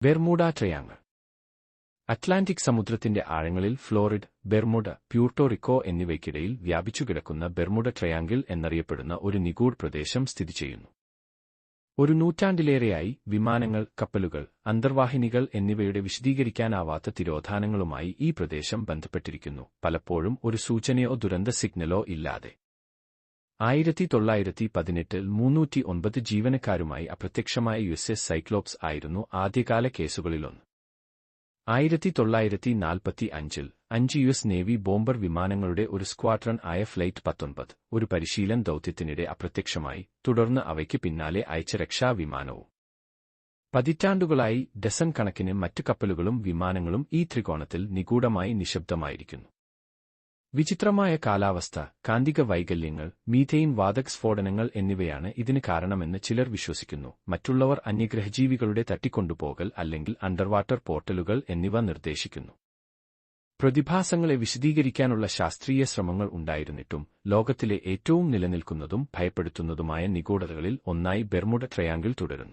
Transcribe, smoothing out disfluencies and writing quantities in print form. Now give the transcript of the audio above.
Bermuda triangle. Atlantic സമുദ്രത്തിന്റെ ആഴങ്ങളിൽ Florida, Bermuda, Puerto Rico എന്നിവയ്ക്കിടയിൽ വ്യാപിച്ചുകിടക്കുന്ന ബെർമുഡ ട്രയാങ്കിൾ എന്നറിയപ്പെടുന്ന ഒരു നിഗൂഢ പ്രദേശം സ്ഥിതിചെയ്യുന്നു. ഒരു നൂറ്റാണ്ടിലേറെയായി വിമാനങ്ങൾ, കപ്പലുകൾ, അന്തർവാഹിനികൾ എന്നിവയുടെ വിശദീകരിക്കാനാവാത്ത തിരോധാനങ്ങളുമായി ഈ പ്രദേശം ബന്ധപ്പെട്ടിരിക്കുന്നു, പലപ്പോഴും ഒരു സൂചനയോ ദുരന്ത സിഗ്നലോ ഇല്ലാതെ. 1918-ൽ 309 ജീവനക്കാരുമായി അപ്രത്യക്ഷമായ USS സൈക്ലോപ്സ് ആയിരുന്നു ആദ്യകാല കേസുകളിലൊന്ന്. 1945-ൽ 5 US നേവി ബോംബർ വിമാനങ്ങളുടെ ഒരു സ്ക്വാഡ്രൺ ആയ ഫ്ലൈറ്റ് 19 ഒരു പരിശീലന ദൗത്യത്തിനിടെ അപ്രത്യക്ഷമായി, തുടർന്ന് അവയ്ക്ക് പിന്നാലെ അയച്ച രക്ഷാവിമാനവും. പതിറ്റാണ്ടുകളായി ഡസൻ കണക്കിന് മറ്റ് കപ്പലുകളും വിമാനങ്ങളും ഈ ത്രികോണത്തിൽ നിഗൂഢമായി നിശബ്ദമായിരിക്കുന്നു. വിചിത്രമായ കാലാവസ്ഥ, കാന്തിക വൈകല്യങ്ങൾ, മീഥെയ്ൻ വാതക സ്ഫോടനങ്ങൾ എന്നിവയാണ് ഇതിന് കാരണമെന്ന് ചിലർ വിശ്വസിക്കുന്നു. മറ്റുള്ളവർ അന്യഗ്രഹജീവികളുടെ തട്ടിക്കൊണ്ടുപോകൽ അല്ലെങ്കിൽ അണ്ടർവാട്ടർ പോർട്ടലുകൾ എന്നിവ നിർദ്ദേശിക്കുന്നു. പ്രതിഭാസങ്ങളെ വിശദീകരിക്കാനുള്ള ശാസ്ത്രീയ ശ്രമങ്ങൾ ഉണ്ടായിരുന്നിട്ടും, ലോകത്തിലെ ഏറ്റവും നിലനിൽക്കുന്നതും ഭയപ്പെടുത്തുന്നതുമായ നിഗൂഢതകളിൽ ഒന്നായി ബെർമുഡ ട്രയാങ്കിൾ തുടരുന്നു.